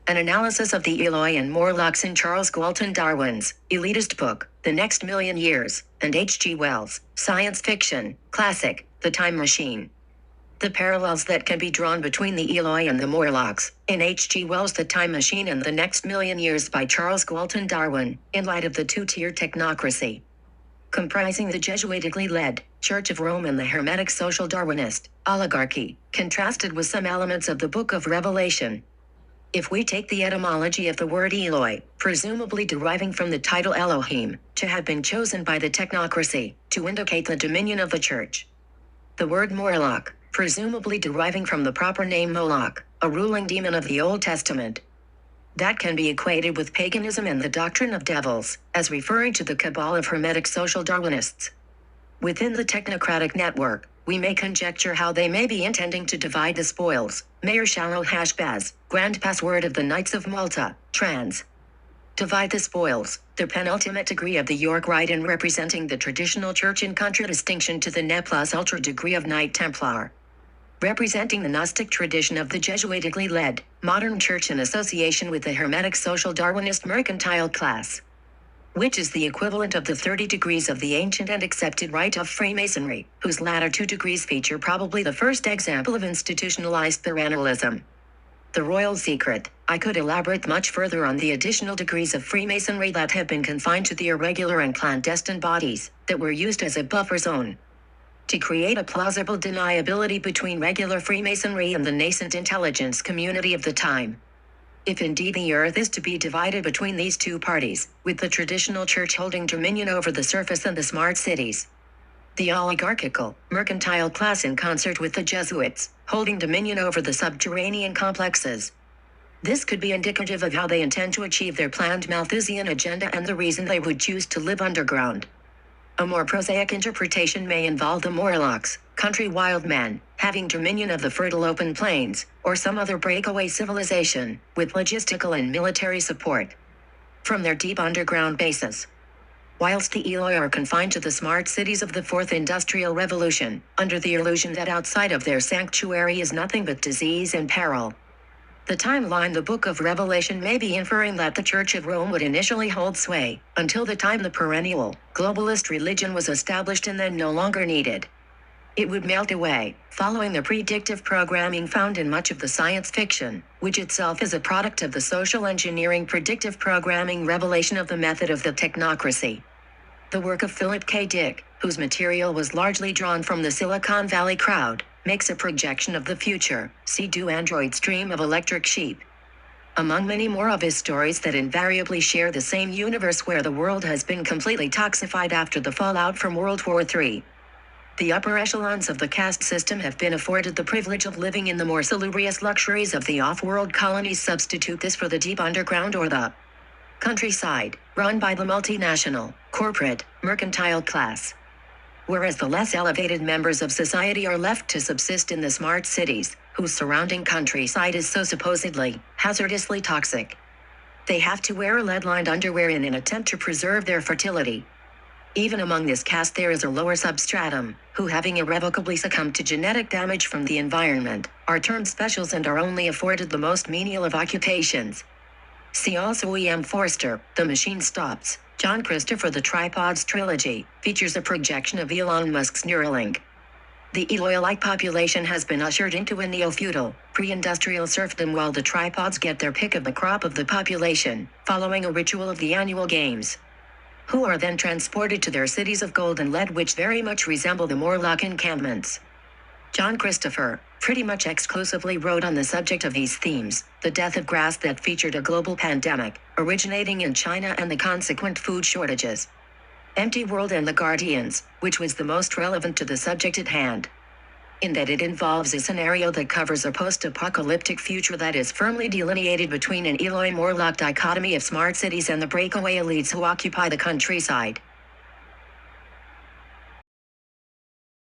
An analysis of the Eloi and Morlocks in Charles Galton Darwin's Elitist book, The Next Million Years, and H.G. Wells' science fiction classic, The Time Machine. The parallels that can be drawn between the Eloi and the Morlocks, in H.G. Wells' The Time Machine and The Next Million Years by Charles Galton Darwin, in light of the two-tier technocracy. Comprising the Jesuitically led Church of Rome and the Hermetic social Darwinist oligarchy, contrasted with some elements of the Book of Revelation. If we take the etymology of the word Eloi, presumably deriving from the title Elohim, to have been chosen by the technocracy, to indicate the dominion of the church. The word Morlock, presumably deriving from the proper name Moloch, a ruling demon of the Old Testament. That can be equated with paganism and the doctrine of devils, as referring to the cabal of Hermetic social Darwinists. Within the technocratic network, we may conjecture how they may be intending to divide the spoils. Maher-shalal-hash-baz, grand password of the Knights of Malta, trans. Divide the spoils, the penultimate degree of the York Rite in representing the traditional church in contradistinction to the ne plus ultra degree of Knight Templar. Representing the Gnostic tradition of the Jesuitically led, modern church in association with the Hermetic social Darwinist mercantile class. Which is the equivalent of the 30 degrees of the ancient and accepted rite of Freemasonry, whose latter 2 degrees feature probably the first example of institutionalized parallelism. The royal secret. I could elaborate much further on the additional degrees of Freemasonry that have been confined to the irregular and clandestine bodies, that were used as a buffer zone. To create a plausible deniability between regular Freemasonry and the nascent intelligence community of the time. If indeed the earth is to be divided between these two parties, with the traditional church holding dominion over the surface and the smart cities. The oligarchical, mercantile class in concert with the Jesuits, holding dominion over the subterranean complexes. This could be indicative of how they intend to achieve their planned Malthusian agenda and the reason they would choose to live underground. A more prosaic interpretation may involve the Morlocks, country wild men, having dominion of the fertile open plains, or some other breakaway civilization, with logistical and military support from their deep underground bases. Whilst the Eloi are confined to the smart cities of the Fourth Industrial Revolution, under the illusion that outside of their sanctuary is nothing but disease and peril. The timeline the Book of Revelation may be inferring that the Church of Rome would initially hold sway, until the time the perennial, globalist religion was established and then no longer needed. It would melt away, following the predictive programming found in much of the science fiction, which itself is a product of the social engineering predictive programming revelation of the method of the technocracy. The work of Philip K. Dick, whose material was largely drawn from the Silicon Valley crowd, makes a projection of the future, see-do android stream of electric sheep. Among many more of his stories that invariably share the same universe where the world has been completely toxified after the fallout from World War III. The upper echelons of the caste system have been afforded the privilege of living in the more salubrious luxuries of the off-world colonies. Substitute this for the deep underground or the countryside, run by the multinational, corporate, mercantile class. Whereas the less elevated members of society are left to subsist in the smart cities, whose surrounding countryside is so supposedly hazardously toxic. They have to wear lead-lined underwear in an attempt to preserve their fertility. Even among this caste there is a lower substratum, who having irrevocably succumbed to genetic damage from the environment, are termed specials and are only afforded the most menial of occupations. See also E. M. Forster, The Machine Stops. John Christopher. The Tripods trilogy features a projection of Elon Musk's Neuralink. The Eloi-like population has been ushered into a neo-feudal, pre-industrial serfdom while the tripods get their pick of the crop of the population, following a ritual of the annual games. Who are then transported to their cities of gold and lead which very much resemble the Morlock encampments. John Christopher pretty much exclusively wrote on the subject of these themes, The Death of Grass that featured a global pandemic, originating in China and the consequent food shortages. Empty World and The Guardians, which was the most relevant to the subject at hand. In that it involves a scenario that covers a post-apocalyptic future that is firmly delineated between an Eloi-Morlock dichotomy of smart cities and the breakaway elites who occupy the countryside.